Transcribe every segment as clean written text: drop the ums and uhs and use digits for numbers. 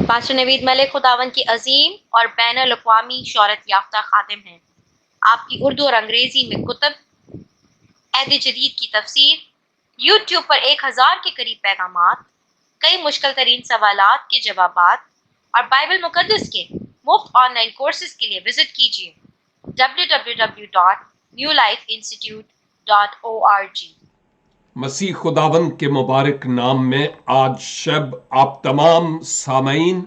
Pastor نوید ملک خداوند کی عظیم اور بین الاقوامی شہرت یافتہ خادم ہیں۔ آپ کی اردو اور انگریزی میں کتب، عہد جدید کی تفسیر، یوٹیوب پر 1000 کے قریب پیغامات، کئی مشکل ترین سوالات کے جوابات اور بائبل مقدس کے مفت آن لائن کورسز کے لیے وزٹ کیجیے www.newlifeinstitute.org۔ مسیح خداوند کے مبارک نام میں آج شب آپ تمام سامعین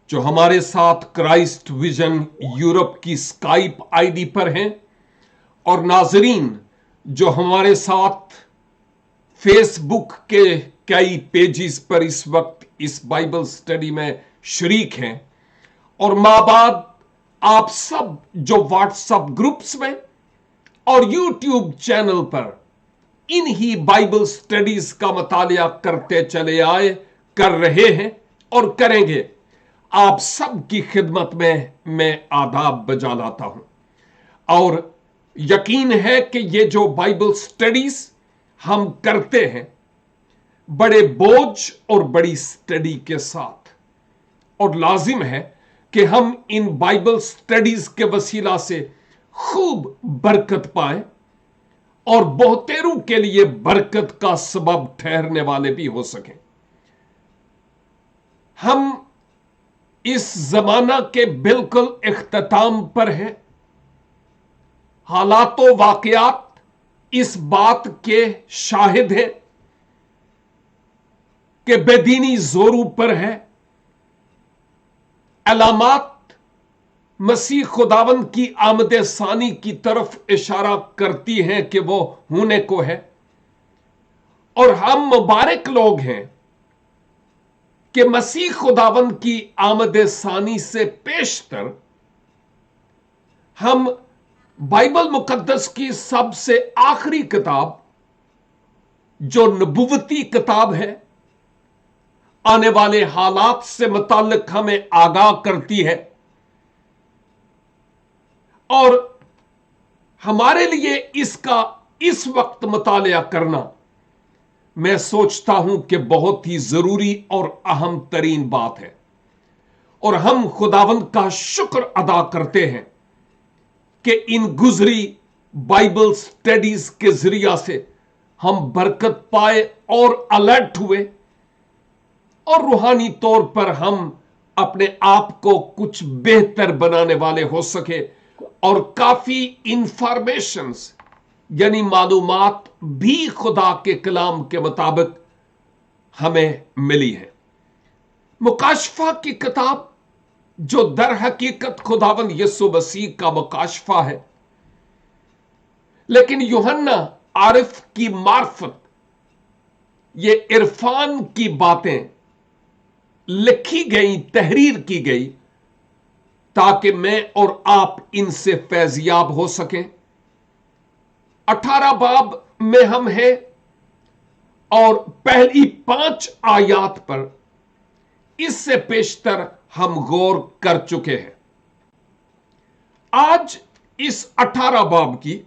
جو ہمارے ساتھ کرائسٹ ویژن یورپ کی اسکائپ آئی ڈی پر ہیں اور ناظرین جو ہمارے ساتھ فیس بک کے کئی پیجز پر اس وقت اس بائبل سٹڈی میں شریک ہیں، اور ماں بعد آپ سب جو واٹس ایپ گروپس میں اور یوٹیوب چینل پر انہی بائبل سٹڈیز کا مطالعہ کرتے چلے آئے، کر رہے ہیں اور کریں گے، آپ سب کی خدمت میں آداب بجا لاتا ہوں، اور یقین ہے کہ یہ جو بائبل سٹڈیز ہم کرتے ہیں بڑے بوجھ اور بڑی سٹڈی کے ساتھ، اور لازم ہے کہ ہم ان بائبل سٹڈیز کے وسیلہ سے خوب برکت پائیں اور بہتےروں کے لیے برکت کا سبب ٹھہرنے والے بھی ہو سکیں۔ ہم اس زمانہ کے بالکل اختتام پر ہیں۔ حالات و واقعات اس بات کے شاہد ہیں کہ بے دینی زوروں پر ہے۔ علامات مسیح خداوند کی آمد ثانی کی طرف اشارہ کرتی ہیں کہ وہ ہونے کو ہے، اور ہم مبارک لوگ ہیں کہ مسیح خداوند کی آمد ثانی سے پیشتر ہم بائبل مقدس کی سب سے آخری کتاب جو نبوتی کتاب ہے، آنے والے حالات سے متعلق ہمیں آگاہ کرتی ہے، اور ہمارے لیے اس کا اس وقت مطالعہ کرنا میں سوچتا ہوں کہ بہت ہی ضروری اور اہم ترین بات ہے، اور ہم خداوند کا شکر ادا کرتے ہیں کہ ان گزری بائبل سٹڈیز کے ذریعہ سے ہم برکت پائے اور الرٹ ہوئے، اور روحانی طور پر ہم اپنے آپ کو کچھ بہتر بنانے والے ہو سکے، اور کافی انفارمیشنز یعنی معلومات بھی خدا کے کلام کے مطابق ہمیں ملی ہے۔ مکاشفہ کی کتاب جو در حقیقت خداوند یسوع مسیح کا مکاشفہ ہے، لیکن یوحنا عارف کی معرفت، یہ عرفان کی باتیں لکھی گئی، تحریر کی گئی تاکہ میں اور آپ ان سے فیضیاب ہو سکیں۔ 18 باب میں ہم ہیں اور پہلی 5 آیات پر اس سے پیشتر ہم غور کر چکے ہیں۔ آج اس 18 باب کی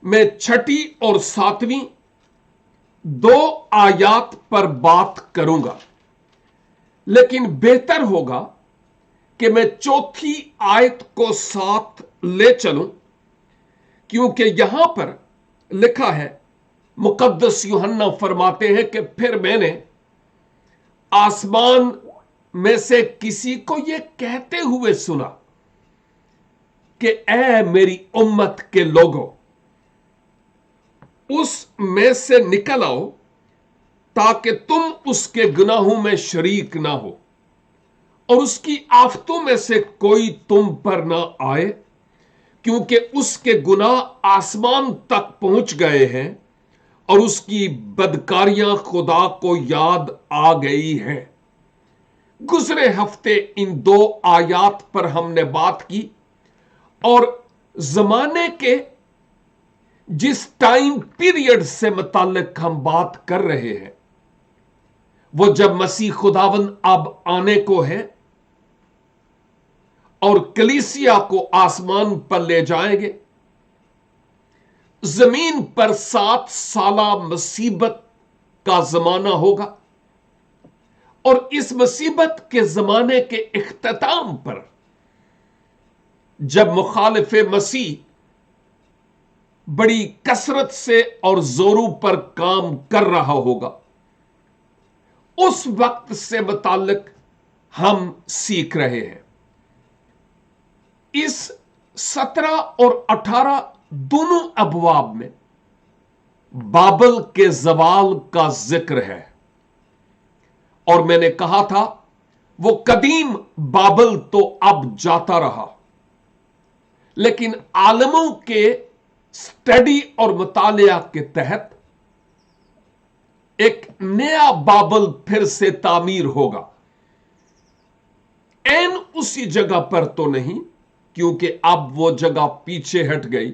میں 6 اور 7 2 آیات پر بات کروں گا، لیکن بہتر ہوگا کہ میں 4 آیت کو ساتھ لے چلوں، کیونکہ یہاں پر لکھا ہے، مقدس یوحنا فرماتے ہیں کہ پھر میں نے آسمان میں سے کسی کو یہ کہتے ہوئے سنا کہ اے میری امت کے لوگوں، اس میں سے نکل آؤ تاکہ تم اس کے گناہوں میں شریک نہ ہو، اور اس کی آفتوں میں سے کوئی تم پر نہ آئے، کیونکہ اس کے گناہ آسمان تک پہنچ گئے ہیں اور اس کی بدکاریاں خدا کو یاد آ گئی ہیں۔ گزرے ہفتے ان 2 آیات پر ہم نے بات کی، اور زمانے کے جس ٹائم پیریڈ سے متعلق ہم بات کر رہے ہیں، وہ جب مسیح خداوند اب آنے کو ہے اور کلیسیا کو آسمان پر لے جائیں گے۔ زمین پر 7 سالہ مصیبت کا زمانہ ہوگا، اور اس مصیبت کے زمانے کے اختتام پر جب مخالف مسیح بڑی کثرت سے اور زوروں پر کام کر رہا ہوگا، اس وقت سے متعلق ہم سیکھ رہے ہیں۔ اس 17 اور 18 دونوں ابواب میں بابل کے زوال کا ذکر ہے، اور میں نے کہا تھا وہ قدیم بابل تو اب جاتا رہا، لیکن عالموں کے سٹڈی اور مطالعہ کے تحت ایک نیا بابل پھر سے تعمیر ہوگا، این اسی جگہ پر تو نہیں کیونکہ اب وہ جگہ پیچھے ہٹ گئی،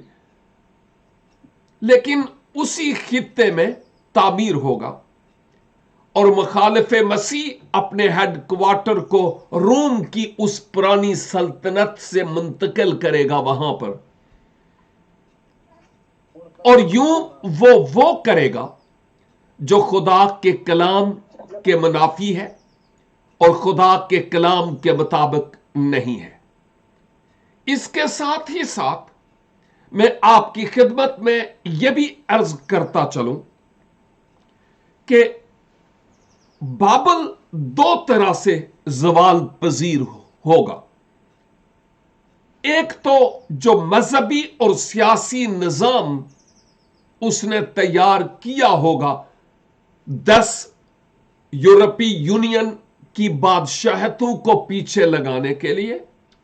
لیکن اسی خطے میں تعمیر ہوگا، اور مخالف مسیح اپنے ہیڈ کوارٹر کو روم کی اس پرانی سلطنت سے منتقل کرے گا وہاں پر، اور یوں وہ کرے گا جو خدا کے کلام کے منافی ہے اور خدا کے کلام کے مطابق نہیں ہے۔ اس کے ساتھ ہی ساتھ میں آپ کی خدمت میں یہ بھی عرض کرتا چلوں کہ بابل دو طرح سے زوال پذیر ہوگا۔ ایک تو جو مذہبی اور سیاسی نظام اس نے تیار کیا ہوگا 10 یورپی یونین کی بادشاہتوں کو پیچھے لگانے کے لیے،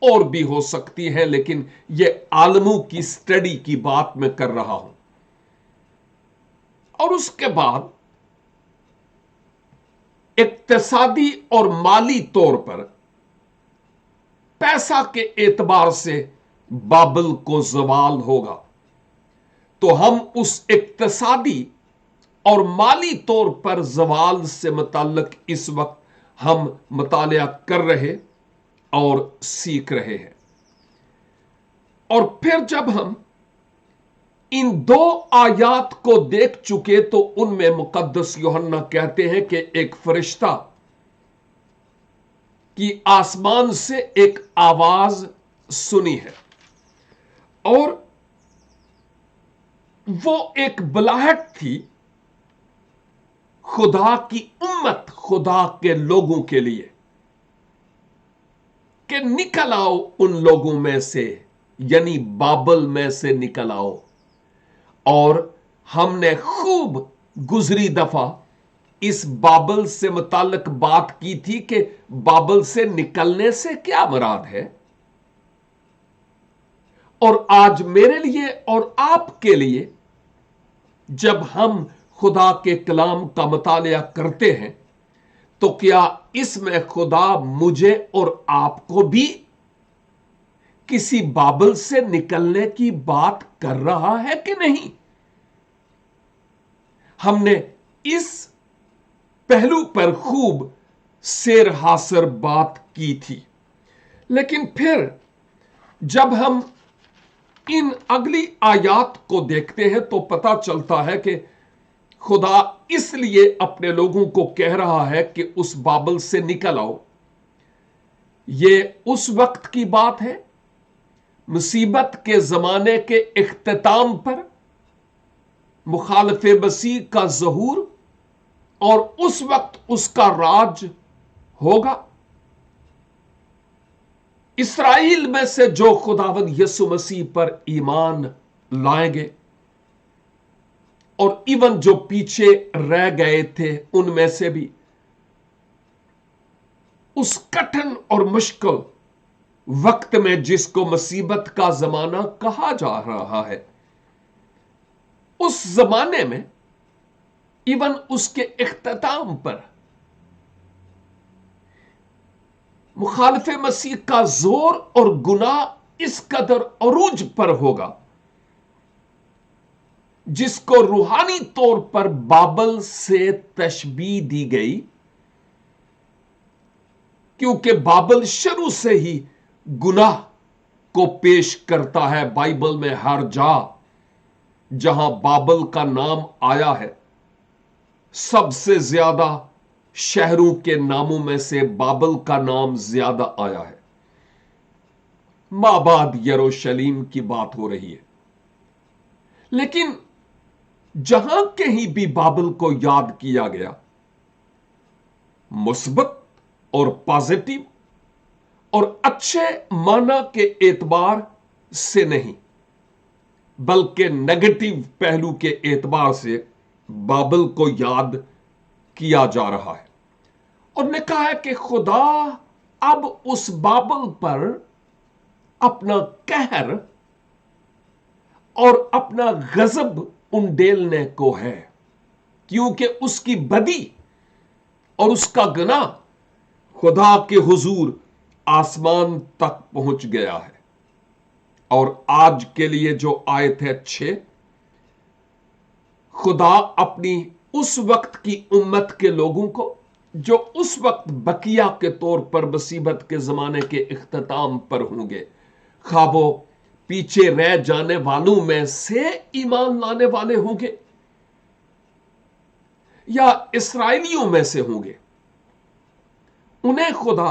اور بھی ہو سکتی ہے، لیکن یہ عالموں کی سٹڈی کی بات میں کر رہا ہوں۔ اور اس کے بعد اقتصادی اور مالی طور پر پیسہ کے اعتبار سے بابل کو زوال ہوگا، تو ہم اس اقتصادی اور مالی طور پر زوال سے متعلق اس وقت ہم مطالعہ کر رہے اور سیکھ رہے ہیں۔ اور پھر جب ہم ان 2 آیات کو دیکھ چکے تو ان میں مقدس یوحنا کہتے ہیں کہ ایک فرشتہ کی آسمان سے ایک آواز سنی ہے، اور وہ ایک بلاہٹ تھی خدا کی امت، خدا کے لوگوں کے لیے، کہ نکل آؤ ان لوگوں میں سے، یعنی بابل میں سے نکل آؤ۔ اور ہم نے خوب گزری دفعہ اس بابل سے متعلق بات کی تھی کہ بابل سے نکلنے سے کیا مراد ہے، اور آج میرے لیے اور آپ کے لیے جب ہم خدا کے کلام کا مطالعہ کرتے ہیں تو کیا اس میں خدا مجھے اور آپ کو بھی کسی بابل سے نکلنے کی بات کر رہا ہے کہ نہیں؟ ہم نے اس پہلو پر خوب سیر حاصر بات کی تھی، لیکن پھر جب ہم ان اگلی آیات کو دیکھتے ہیں تو پتہ چلتا ہے کہ خدا اس لیے اپنے لوگوں کو کہہ رہا ہے کہ اس بابل سے نکل آؤ۔ یہ اس وقت کی بات ہے، مصیبت کے زمانے کے اختتام پر مخالف مسیح کا ظہور، اور اس وقت اس کا راج ہوگا۔ اسرائیل میں سے جو خداوند یسوع مسیح پر ایمان لائیں گے، اور ایون جو پیچھے رہ گئے تھے ان میں سے بھی، اس کٹھن اور مشکل وقت میں جس کو مصیبت کا زمانہ کہا جا رہا ہے، اس زمانے میں ایون اس کے اختتام پر مخالف مسیح کا زور اور گناہ اس قدر عروج پر ہوگا جس کو روحانی طور پر بابل سے تشبیہ دی گئی، کیونکہ بابل شروع سے ہی گناہ کو پیش کرتا ہے۔ بائبل میں ہر جا جہاں بابل کا نام آیا ہے، سب سے زیادہ शहरों के नामों में से बाबल का नाम ज्यादा आया है। माबाद यरूशलेम की बात हो रही है। लेकिन जहां कहीं भी बाबल को याद किया गया, मुस्बत और पॉजिटिव और अच्छे माना के एतबार से नहीं, बल्कि नेगेटिव पहलू के एतबार से बाबल को याद किया जा रहा है। और ने कहा है कि खुदा अब उस बाबल पर अपना कहर और अपना गजब उंडेलने को है, क्योंकि उसकी बदी और उसका गुनाह खुदा के हुजूर आसमान तक पहुंच गया है। और आज के लिए जो आयत है 6, खुदा अपनी उस वक्त की उम्मत के लोगों को, जो उस वक्त बकिया के तौर पर मुसीबत के जमाने के इख्तिताम पर होंगे, ख्वाबों पीछे रह जाने वालों में से ईमान लाने वाले होंगे या इसराइलियों में से होंगे, उन्हें खुदा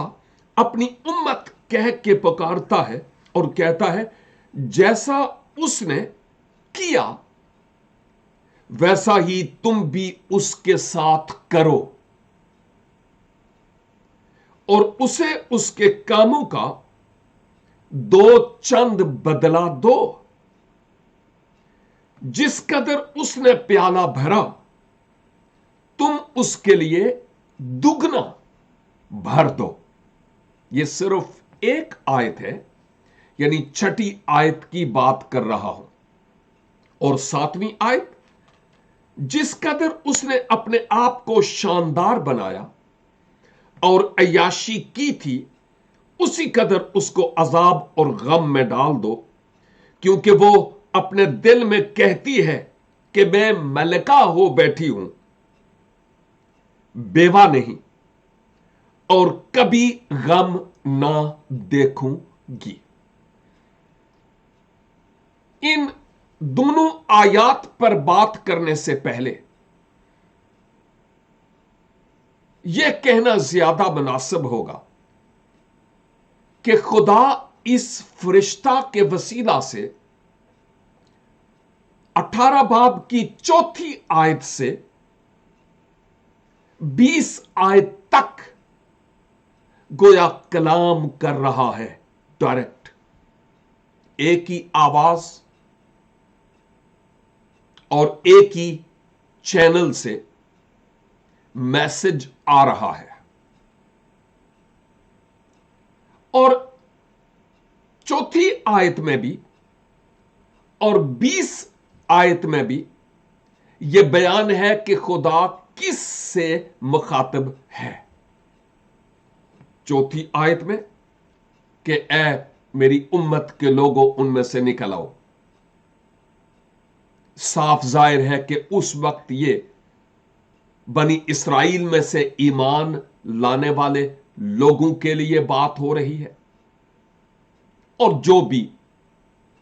अपनी उम्मत कह के पुकारता है और कहता है, जैसा उसने किया वैसा ही तुम भी उसके साथ करो और उसे उसके कामों का 2 चंद बदला दो। जिस कदर उसने प्याला भरा, तुम उसके लिए दुगना भर दो। यह सिर्फ एक आयत है, यानी 6ठी आयत की बात कर रहा हूं। और 7वीं आयत, जिस कदर उसने अपने आप को शानदार बनाया और अय्याशी की थी, उसी कदर उसको अजाब और गम में डाल दो, क्योंकि वो अपने दिल में कहती है कि मैं मलका हो बैठी हूं, बेवा नहीं, और कभी गम ना देखूंगी। इन दोनों आयात पर बात करने से पहले यह कहना ज्यादा मुनासिब होगा कि खुदा इस फरिश्ता के वसीला से 18 बाब की 4थी आयत से 20 आयत तक गोया कलाम कर रहा है। डायरेक्ट एक ही आवाज और एक ही चैनल से मैसेज आ रहा है। और 4थी आयत में भी और 20 आयत में भी यह बयान है कि खुदा किस से मुखातिब है। 4थी आयत में कि ए मेरी उम्मत के लोगों, उनमें से निकल आओ। साफ जाहिर है कि उस वक्त ये बनी इस्राइल में से ईमान लाने वाले लोगों के लिए बात हो रही है, और जो भी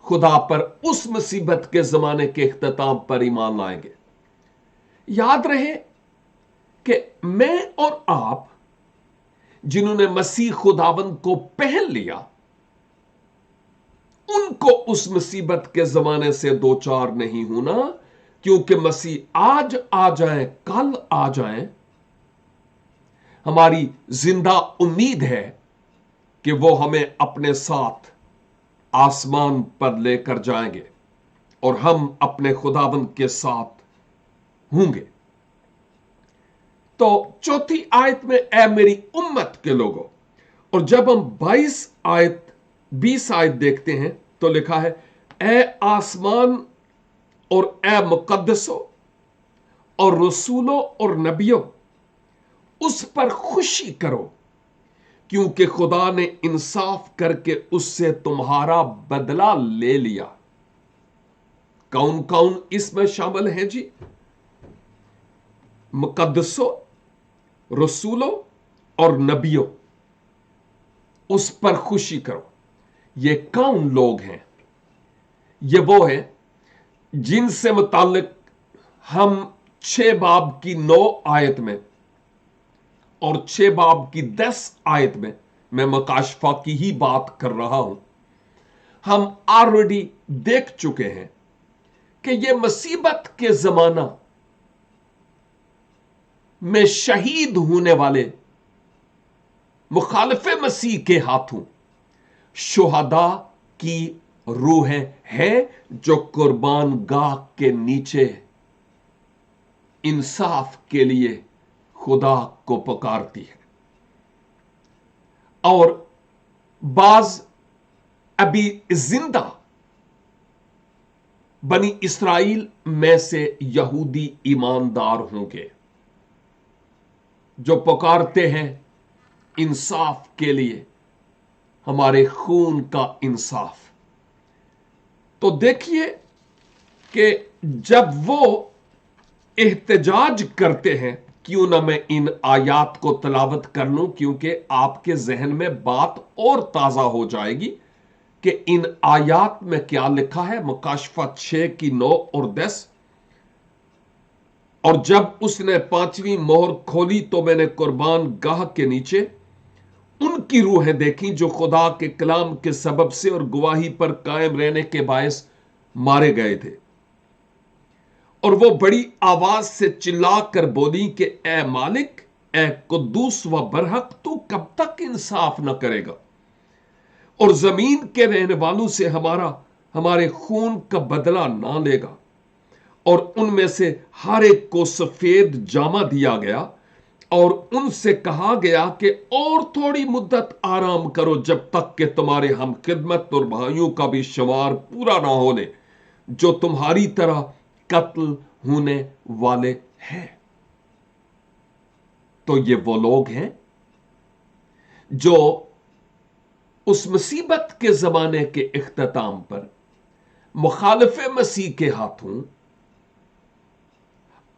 खुदा पर उस मुसीबत के जमाने के इख्तिताम पर ईमान लाएंगे। याद रहे कि मैं और आप जिन्होंने मसीह खुदाबंद को पहन लिया, उनको उस मुसीबत के जमाने से दो चार नहीं होना, क्योंकि मसीह आज आ जाए, कल आ जाए, हमारी जिंदा उम्मीद है कि वो हमें अपने साथ आसमान पर लेकर जाएंगे और हम अपने खुदाबंद के साथ होंगे। तो 4थी आयत में ए मेरी उम्मत के लोगों, और जब हम 20 आयत देखते हैं तो लिखा है ए आसमान और ए मुकद्दसों और रसूलों और नबियों, उस पर खुशी करो, क्योंकि खुदा ने इंसाफ करके उससे तुम्हारा बदला ले लिया। कौन कौन इसमें शामिल है जी? मुकद्दसों, रसूलों और नबियों, उस पर खुशी करो। ये कौन लोग हैं? ये वो हैं जिनसे मुताल्लिक हम 6 बाब की 9 आयत में और 6 बाब की 10 आयत में, मैं मकाशफा की ही बात कर रहा हूं, हम ऑलरेडी देख चुके हैं कि यह मुसीबत के जमाना में शहीद होने वाले मुखालिफ मसीह के हाथों शुहदा की रूहें हैं जो कुर्बान गाह के नीचे इंसाफ के लिए खुदा को पुकारती है, और बाज अभी जिंदा बनी इस्राइल में से यहूदी ईमानदार होंगे जो पुकारते हैं इंसाफ के लिए, हमारे खून का इंसाफ। तो देखिए कि जब वो एहतजाज करते हैं, क्यों ना मैं इन आयात को तलावत कर लूं, क्योंकि आपके जहन में बात और ताजा हो जाएगी कि इन आयात में क्या लिखा है। मुकाशफा 6 की 9 और 10। और जब उसने 5वीं मोहर खोली तो मैंने कुर्बान गाह के नीचे उनकी रूहें देखी जो खुदा के कलाम के सबब से और गवाही पर कायम रहने के बायस मारे गए थे, और वो बड़ी आवाज से चिल्लाकर बोली कि ए मालिक, ए कुद्दूस व बरहक, तू कब तक इंसाफ न करेगा और जमीन के रहने वालों से हमारे खून का बदला ना लेगा। और उनमें से हर एक को सफेद जामा दिया गया और उनसे कहा गया कि और थोड़ी मुद्दत आराम करो जब तक कि तुम्हारे हम खिदमत और भाइयों का भी शुमार पूरा ना होने जो तुम्हारी तरह कत्ल होने वाले हैं। तो ये वो लोग हैं जो उस मुसीबत के जमाने के इख्तिताम पर मुखालिफ मसीह के हाथों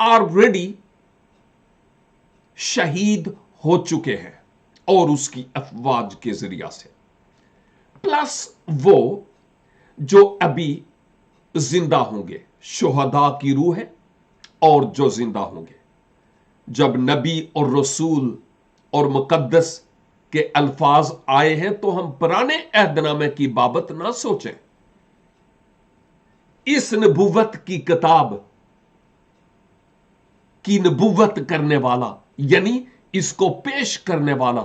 ऑलरेडी शहीद हो चुके हैं और उसकी अफवाज के जरिया से, प्लस वो जो अभी जिंदा होंगे, शुहदा की रूह है, और जो जिंदा होंगे। जब नबी और रसूल और मुकद्दस के अल्फाज आए हैं तो हम पुराने अहदनामे की बाबत ना सोचें। इस नबूवत की किताब की नबूवत करने वाला, यानी इसको पेश करने वाला,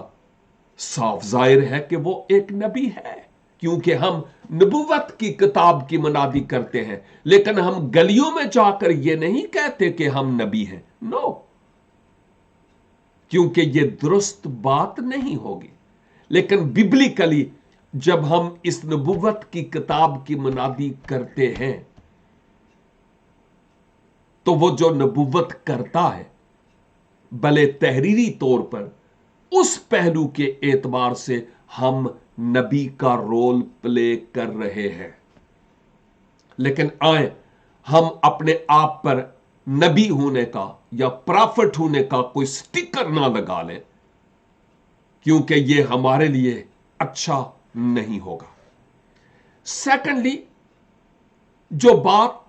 साफ जाहिर है कि वो एक नबी है, क्योंकि हम नबूवत की किताब की मनादी करते हैं, लेकिन हम गलियों में जाकर ये नहीं कहते कि हम नबी हैं। नो, क्योंकि ये दुरुस्त बात नहीं होगी। लेकिन बिब्लिकली जब हम इस नबूवत की किताब की मनादी करते हैं तो वो जो नबूवत करता है, भले तहरीरी तौर पर उस पहलू के एतबार से हम नबी का रोल प्ले कर रहे हैं, लेकिन आए हम अपने आप पर नबी होने का या प्रॉफिट होने का कोई स्टिकर ना लगा लें, क्योंकि यह हमारे लिए अच्छा नहीं होगा। सेकेंडली, जो बात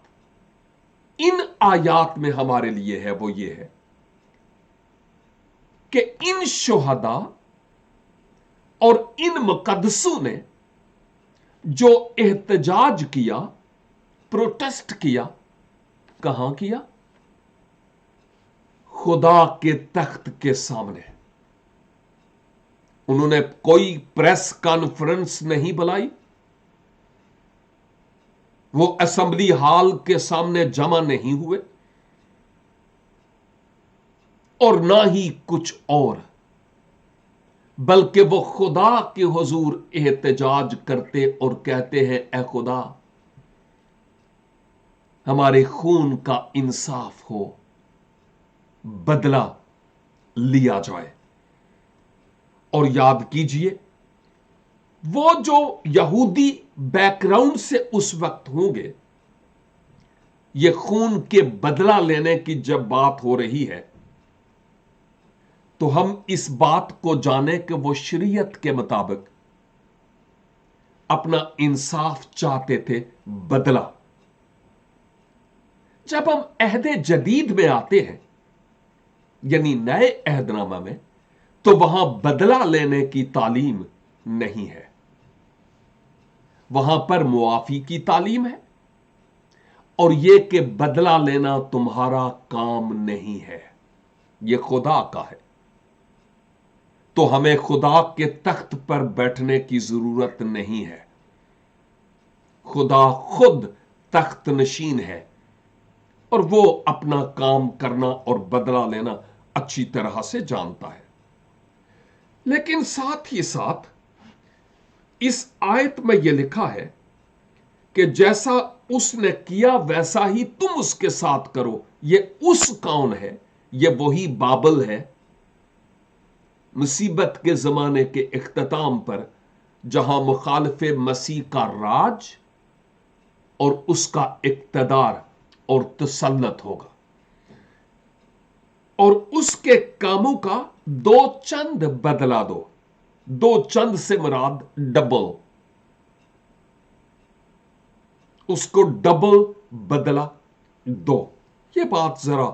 इन आयात में हमारे लिए है वो ये है कि इन शुहदा और इन मुकद्दसों ने जो एहतजाज किया, प्रोटेस्ट किया, कहां किया? खुदा के तख्त के सामने। उन्होंने कोई प्रेस कॉन्फ्रेंस नहीं बुलाई, वो असेंबली हॉल के सामने जमा नहीं हुए, और ना ही कुछ और, बल्कि वो खुदा के हुजूर एहतजाज करते और कहते हैं, ए खुदा, हमारे खून का इंसाफ हो, बदला लिया जाए। और याद कीजिए, वो जो यहूदी बैकग्राउंड से उस वक्त होंगे, ये खून के बदला लेने की जब बात हो रही है तो हम इस बात को जाने कि वो शरीयत के मुताबिक अपना इंसाफ चाहते थे, बदला। जब हम अहदे जदीद में आते हैं, यानी नए अहदनामा में, تو وہاں بدلہ لینے کی تعلیم نہیں ہے، وہاں پر معافی کی تعلیم ہے، اور یہ کہ بدلہ لینا تمہارا کام نہیں ہے، یہ خدا کا ہے۔ تو ہمیں خدا کے تخت پر بیٹھنے کی ضرورت نہیں ہے، خدا خود تخت نشین ہے، اور وہ اپنا کام کرنا اور بدلہ لینا اچھی طرح سے جانتا ہے۔ لیکن ساتھ ہی ساتھ اس آیت میں یہ لکھا ہے کہ جیسا اس نے کیا ویسا ہی تم اس کے ساتھ کرو۔ یہ اس کون ہے؟ یہ وہی بابل ہے، مصیبت کے زمانے کے اختتام پر، جہاں مخالف مسیح کا راج اور اس کا اقتدار اور تسلط ہوگا، اور اس کے کاموں کا دو چند بدلہ دو۔ دو چند سے مراد ڈبل، اس کو ڈبل بدلہ دو۔ یہ بات ذرا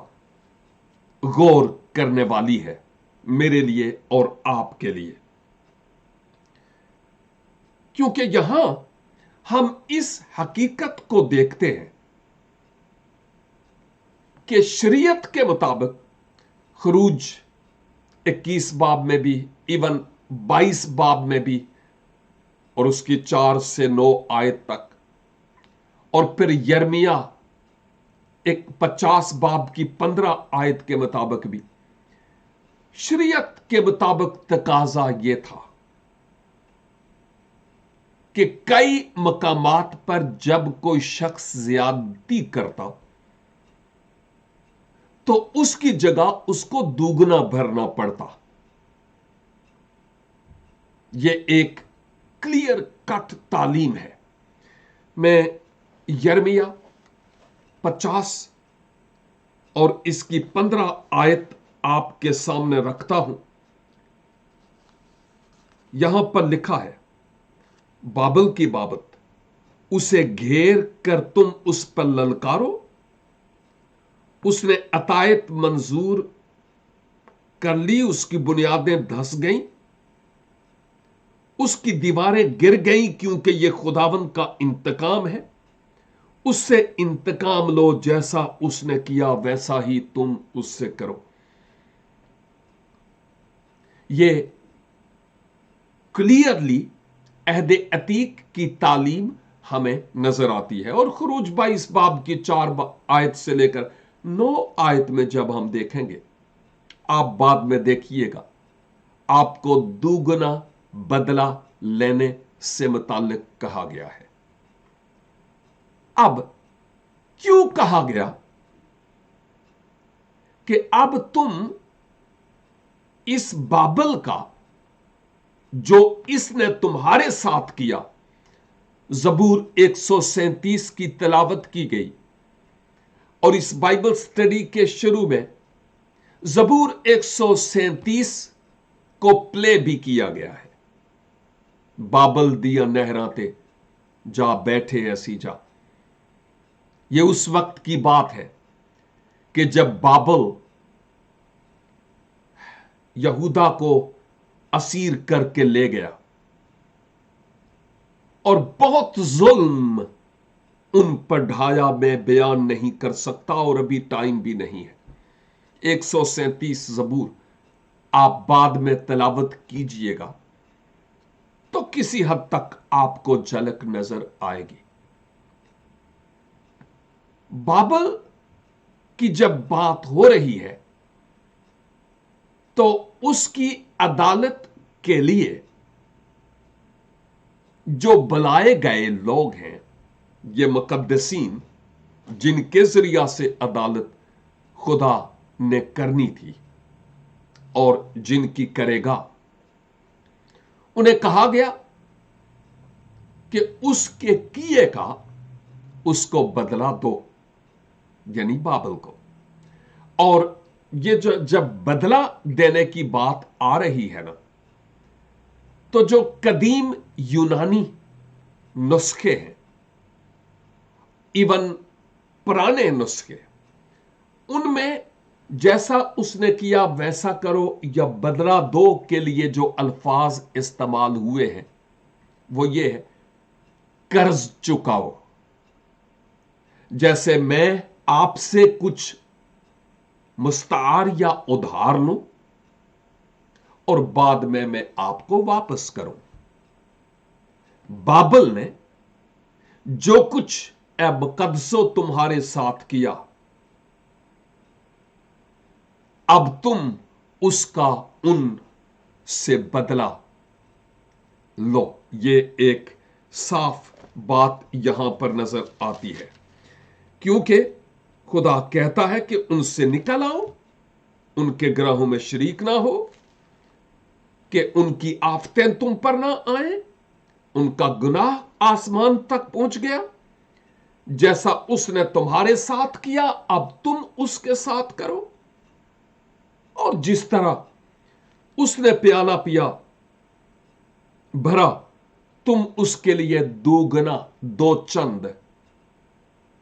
غور کرنے والی ہے میرے لیے اور آپ کے لیے، کیونکہ یہاں ہم اس حقیقت کو دیکھتے ہیں کہ شریعت کے مطابق خروج 21 باب میں بھی، ایون 22 باب میں بھی، اور اس کی 4 سے 9 آیت تک، اور پھر یرمیہ 50 باب کی 15 آیت کے مطابق بھی، شریعت کے مطابق تقاضا یہ تھا کہ کئی مقامات پر جب کوئی شخص زیادتی کرتا تو اس کی جگہ اس کو دوگنا بھرنا پڑتا۔ یہ ایک کلیئر کٹ تعلیم ہے۔ میں یرمیہ 50 اور اس کی 15 آیت آپ کے سامنے رکھتا ہوں۔ یہاں پر لکھا ہے بابل کی بابت، اسے گھیر کر تم اس پر للکارو، اس نے عطایت منظور کر لی، اس کی بنیادیں دھس گئیں، اس کی دیواریں گر گئیں، کیونکہ یہ خداوند کا انتقام ہے، اس سے انتقام لو، جیسا اس نے کیا ویسا ہی تم اس سے کرو۔ یہ کلیئرلی عہد عتیق کی تعلیم ہمیں نظر آتی ہے، اور خروج 22 باب کی 4 آیت سے لے کر 9 آیت میں جب ہم دیکھیں گے، آپ بعد میں دیکھیے گا، آپ کو دوگنا بدلہ لینے سے متعلق کہا گیا ہے۔ اب کیوں کہا گیا کہ اب تم اس بابل کا جو اس نے تمہارے ساتھ کیا، زبور 137 کی تلاوت کی گئی، اور اس بائبل سٹڈی کے شروع میں زبور 137 کو پلے بھی کیا گیا ہے۔ بابل دیا نہراں تے جا بیٹھے ایسی جا۔ یہ اس وقت کی بات ہے کہ جب بابل یہودا کو اسیر کر کے لے گیا، اور بہت ظلم ان پر ڈھایا، میں بیان نہیں کر سکتا، اور ابھی ٹائم بھی نہیں ہے۔ 137 زبور آپ بعد میں تلاوت کیجئے گا تو کسی حد تک آپ کو جھلک نظر آئے گی۔ بابل کی جب بات ہو رہی ہے تو اس کی عدالت کے لیے جو بلائے گئے لوگ ہیں، یہ مقدسین، جن کے ذریعہ سے عدالت خدا نے کرنی تھی اور جن کی کرے گا، انہیں کہا گیا کہ اس کے کیے کا اس کو بدلہ دو، یعنی بابل کو۔ اور یہ جب بدلہ دینے کی بات آ رہی ہے نا، تو جو قدیم یونانی نسخے ہیں، ایون پرانے نسخے، ان میں जैसा उसने किया वैसा करो या बदला दो के लिए जो अल्फाज इस्तेमाल हुए हैं वो ये है, कर्ज चुकाओ। जैसे मैं आपसे कुछ मुस्तार या उधार लूं और बाद में मैं आपको वापस करूं। बाबल ने जो कुछ ए मुकद्दसो तुम्हारे साथ किया, अब तुम उसका उन से बदला लो। ये एक साफ बात यहां पर नजर आती है, क्योंकि खुदा कहता है कि उनसे निकल आओ, उनके ग्रहों में शरीक ना हो, कि उनकी आफतें तुम पर ना आए, उनका गुनाह आसमान तक पहुंच गया। जैसा उसने तुम्हारे साथ किया अब तुम उसके साथ करो, और जिस तरह उसने प्याला पिया भरा तुम उसके लिए दोगुना दो चंद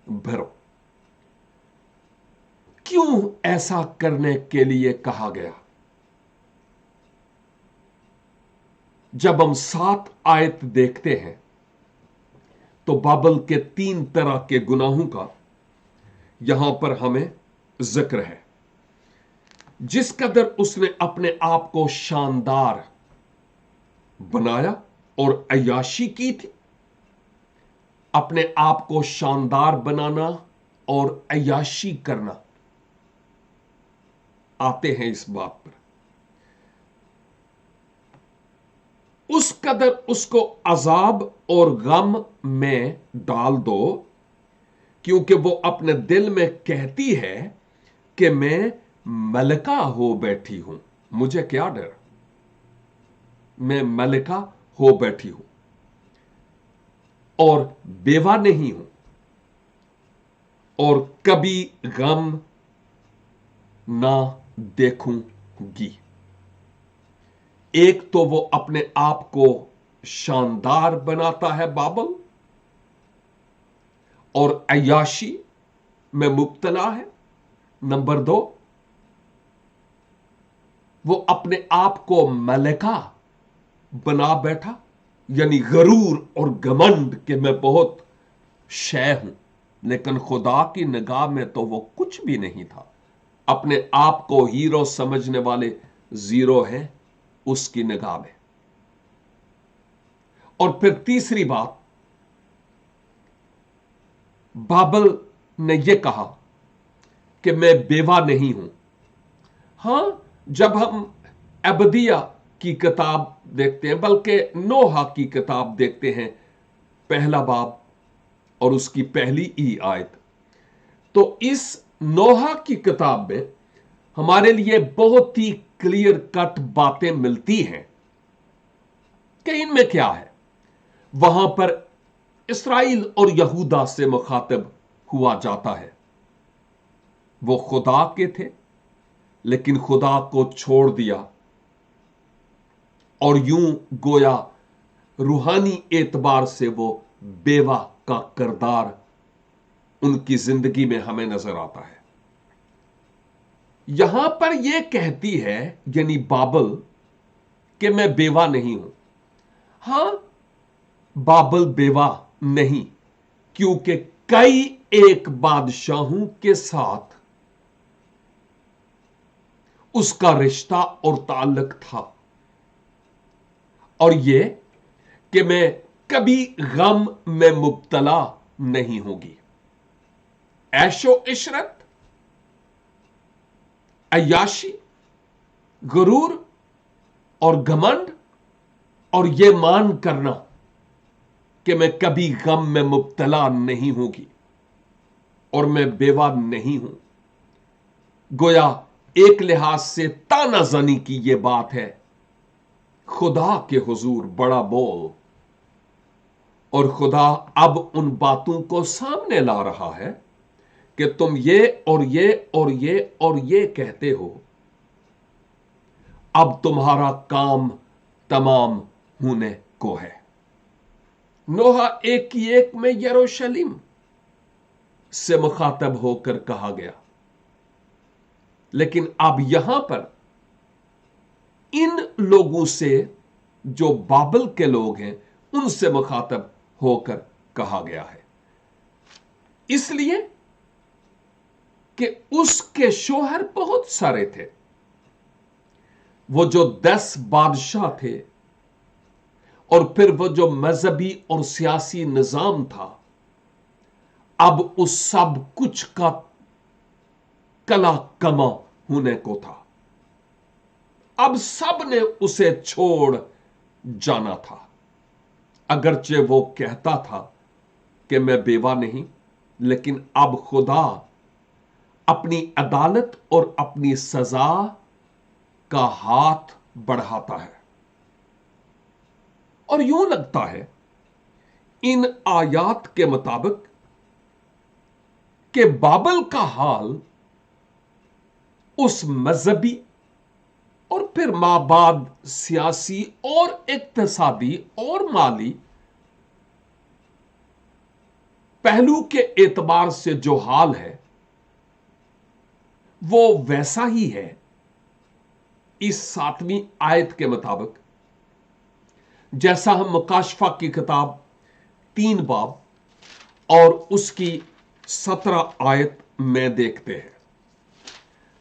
भरो। क्यों ऐसा करने के लिए कहा गया? जब हम 7 आयत देखते हैं तो बाबल के 3 तरह के गुनाहों का यहां पर हमें जिक्र है। जिस कदर उसने अपने आप को शानदार बनाया और अय्याशी की थी, अपने आप को शानदार बनाना और अय्याशी करना आते हैं इस बात पर, उस कदर उसको अजाब और गम में डाल दो, क्योंकि वो अपने दिल में कहती है कि मैं मलका हो बैठी हूं। मुझे क्या डर, मैं मलका हो बैठी हूं और बेवा नहीं हूं और कभी गम ना देखूंगी। एक तो वो अपने आप को शानदार बनाता है बाबल, और अय्याशी में मुब्तला है। नंबर 2, वो अपने आप को मलका बना बैठा, यानी गरूर और घमंड कि मैं बहुत शय हूं, लेकिन खुदा की निगाह में तो वो कुछ भी नहीं था। अपने आप को हीरो समझने वाले जीरो हैं उसकी निगाह में। और फिर तीसरी बात, बाबल ने यह कहा कि मैं बेवा नहीं हूं। हां, जब हम अबदिया की किताब देखते हैं, बल्कि नोहा की किताब देखते हैं, पहला बाब और उसकी पहली ही आयत, तो इस नोहा की किताब में हमारे लिए बहुत ही क्लियर कट बातें मिलती हैं कि इनमें क्या है। वहां पर इस्राइल और यहूदा से मुखातिब हुआ जाता है। वो खुदा के थे लेकिन खुदा को छोड़ दिया, और यूं गोया रूहानी एतबार से वो बेवा का किरदार उनकी जिंदगी में हमें नजर आता है। यहां पर यह कहती है, यानी बाबल, कि मैं बेवा नहीं हूं। हां, बाबल बेवा नहीं, क्योंकि कई एक बादशाहों के साथ उसका रिश्ता और ताल्लुक था, और यह कि मैं कभी गम में मुब्तला नहीं होगी। ऐशो इशरत, अय्याशी, गुरूर और घमंड, और यह मान करना कि मैं कभी गम में मुब्तला नहीं होगी और मैं बेवा नहीं हूं, गोया एक लिहाज से तानाज़नी की यह बात है खुदा के हुजूर बड़ा बोल। और खुदा अब उन बातों को सामने ला रहा है कि तुम ये और ये और ये और ये कहते हो, अब तुम्हारा काम तमाम होने को है। नोहा 1:1 में यरूशलेम से मुखातब होकर कहा गया, लेकिन अब यहां पर इन लोगों से, जो बाबल के लोग हैं, उनसे मुखातब होकर कहा गया है, इसलिए कि उसके शोहर बहुत सारे थे। वो जो 10 बादशाह थे और फिर वो जो मजहबी और सियासी निजाम था, अब उस सब कुछ का कला कमा होने को था। अब सब ने उसे छोड़ जाना था। अगरचे वो कहता था कि मैं बेवा नहीं, लेकिन अब खुदा अपनी अदालत और अपनी सजा का हाथ बढ़ाता है। और यूं लगता है इन आयात के मुताबिक कि बाबल का हाल उस मजहबी और फिर माबाद सियासी और इक्तिसादी और माली पहलू के एतबार से जो हाल है वो वैसा ही है इस 7वीं आयत के मुताबिक, जैसा हम मुकाशफा की किताब 3 बाब और उसकी 17 आयत में देखते हैं,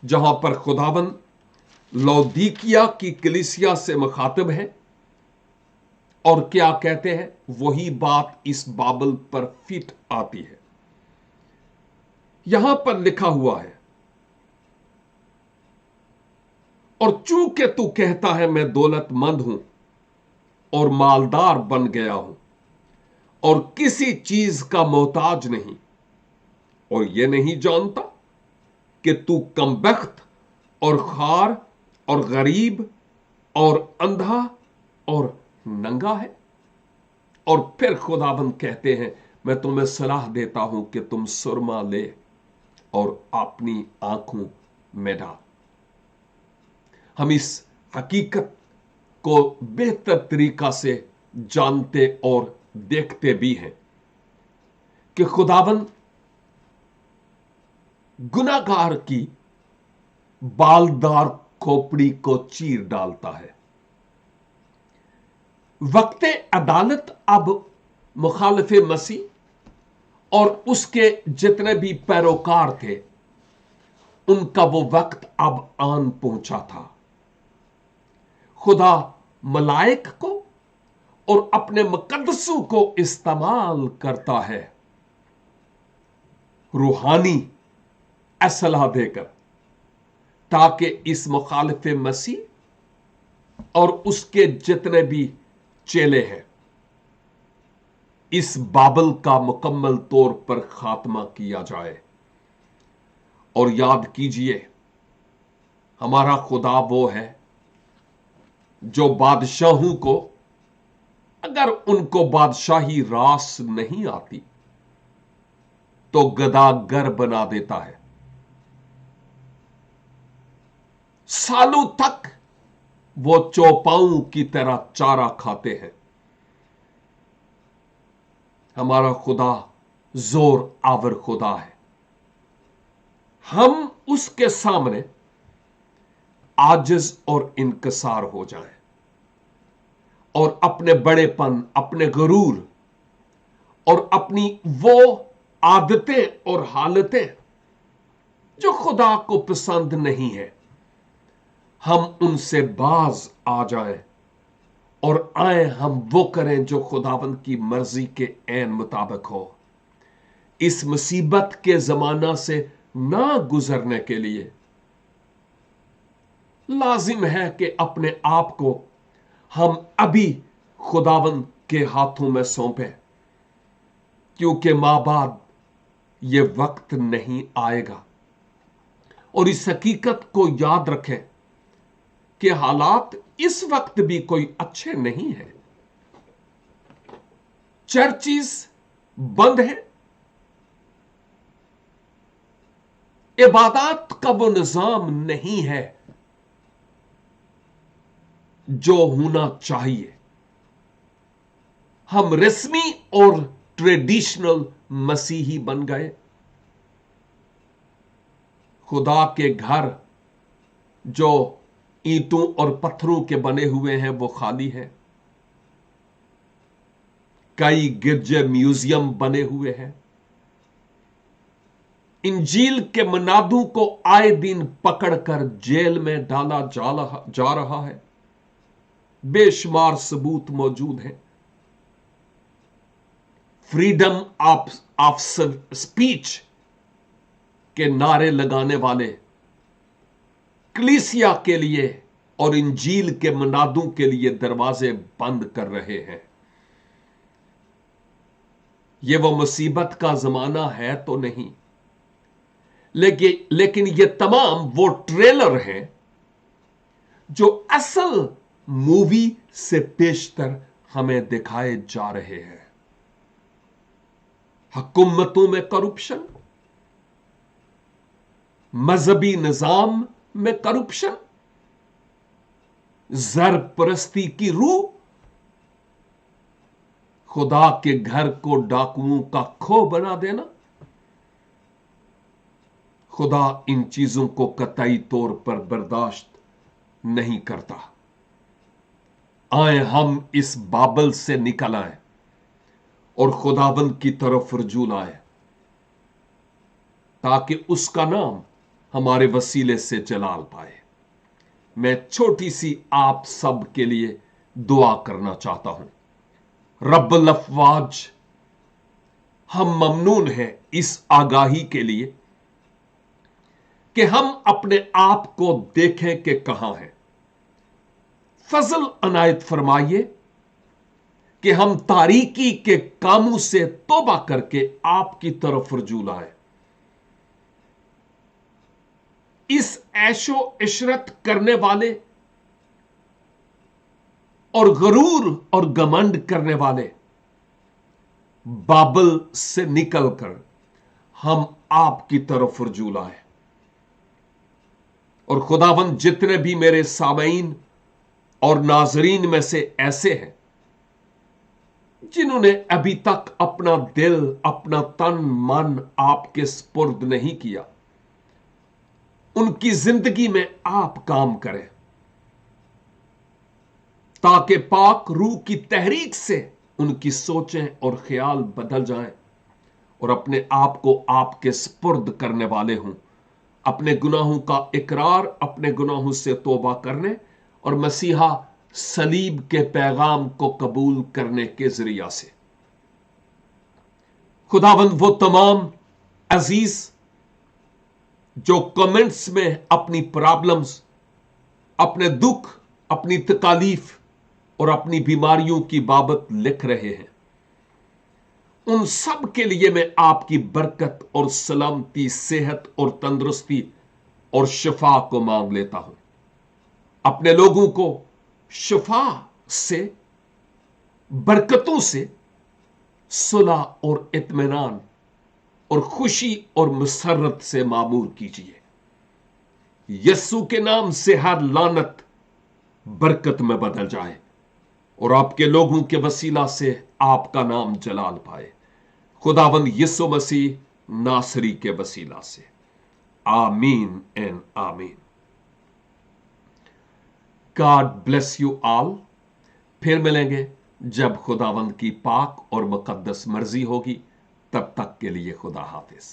जहां पर खुदाबंद लौदीकिया की कलीसिया से मुखातिब है और क्या कहते हैं, वही बात इस बाबल पर फिट आती है। यहां पर लिखा हुआ है, और चूंकि तू कहता है मैं दौलतमंद हूं और मालदार बन गया हूं और किसी चीज का मोहताज नहीं, और यह नहीं जानता कि तू कमबख्त और खार और गरीब और अंधा और नंगा है। और फिर खुदाबंद कहते हैं, मैं तुम्हें सलाह देता हूं कि तुम सुरमा ले और अपनी आंखों में डाल। हम इस हकीकत को बेहतर तरीका से जानते और देखते भी हैं कि खुदाबंद गुनाहगार की बालदार खोपड़ी को चीर डालता है। वक्ते अदालत अब मुखालिफे मसीह और उसके जितने भी पैरोकार थे, उनका वो वक्त अब आन पहुंचा था। खुदा मलाइक को और अपने मुकद्दसों को इस्तेमाल करता है रूहानी असलाह देकर, ताकि इस मुखालिफे मसीह और उसके जितने भी चेले हैं, इस बाबल का मुकम्मल तौर पर खात्मा किया जाए। और याद कीजिए, हमारा खुदा वो है जो बादशाहों को, अगर उनको बादशाही रास नहीं आती, तो गदागर बना देता है। सालों तक वो चौपाओं की तरह चारा खाते हैं। हमारा खुदा जोर आवर खुदा है। हम उसके सामने आजिज और इनकसार हो जाएं और अपने बड़ेपन, अपने गुरूर और अपनी वो आदतें और हालतें जो खुदा को पसंद नहीं है, हम उनसे बाज आ जाएं और आए हम वो करें जो खुदावंद की मर्जी के ऐन मुताबिक हो। इस मुसीबत के जमाना से ना गुजरने के लिए लाजिम है कि अपने आप को हम अभी खुदावंद के हाथों में सौंपें, क्योंकि मां बाद ये वक्त नहीं आएगा। और इस हकीकत को याद रखें कि हालात इस वक्त भी कोई अच्छे नहीं हैं। चर्चिज बंद है, इबादत का वो निजाम नहीं है जो होना चाहिए। हम रस्मी और ट्रेडिशनल मसीही बन गए। खुदा के घर जो ईंटों और पत्थरों के बने हुए हैं वो खाली हैं। कई गिरजे म्यूजियम बने हुए हैं। इंजील के मनादों को आए दिन पकड़कर जेल में डाला जा रहा है। बेशुमार सबूत मौजूद हैं। फ्रीडम ऑफ स्पीच के नारे लगाने वाले कलीसिया के लिए और इंजील के मनादों के लिए दरवाजे बंद कर रहे हैं। यह वो मुसीबत का जमाना है तो नहीं, लेकिन ये तमाम वो ट्रेलर हैं जो असल मूवी से पेशतर हमें दिखाए जा रहे हैं। हुकूमतों में करप्शन, मजहबी निजाम में करप्शन, जर परस्ती की रूह, खुदा के घर को डाकुओं का खो बना देना। खुदा इन चीजों को कतई तौर पर बर्दाश्त नहीं करता। आए हम इस बाबल से निकल आए और खुदाबंद की तरफ रजू लाए, ताकि उसका नाम हमारे वसीले से जलाल पाए। मैं छोटी सी आप सब के लिए दुआ करना चाहता हूं। रब्बुल अफ़वाज, हम ममनून हैं इस आगाही के लिए कि हम अपने आप को देखें कि कहां हैं। फजल अनायत फरमाइए कि हम तारीकी के कामों से तौबा करके आपकी तरफ रजू लाएं। इस ऐशो इशरत करने वाले और गरूर और घमंड करने वाले बाबल से निकलकर हम आपकी तरफ रजू लाएं। और खुदावंद, जितने भी मेरे सामईन और नाजरीन में से ऐसे हैं जिन्होंने अभी तक अपना दिल, अपना तन मन आपके स्पुर्द नहीं किया, उनकी जिंदगी में आप काम करें, ताकि पाक रूह की तहरीक से उनकी सोचें और ख्याल बदल जाएं और अपने आप को आपके स्पुर्द करने वाले हों, अपने गुनाहों का इकरार, अपने गुनाहों से तौबा करने और मसीहा सलीब के पैगाम को कबूल करने के जरिया से। खुदाबंद, वो तमाम अजीज जो कमेंट्स में अपनी प्रॉब्लम्स, अपने दुख, अपनी तकालीफ और अपनी बीमारियों की बाबत लिख रहे हैं, उन सब के लिए मैं आपकी बरकत और सलामती, सेहत और तंदुरुस्ती और शिफा को मांग लेता हूं। अपने लोगों को शिफा से, बरकतों से, सुलह और इत्मीनान और खुशी और मसरत से मामूर कीजिए। यस्सु के नाम से हर लानत बरकत में बदल जाए और आपके लोगों के वसीला से आपका नाम जलाल पाए। खुदावंद यीशु मसीह नासरी के वसीला से, आमीन एंड आमीन। God bless you all. फिर मिलेंगे जब खुदावंद की पाक और मुकद्दस मर्जी होगी। तब तक के लिए खुदा हाफिज।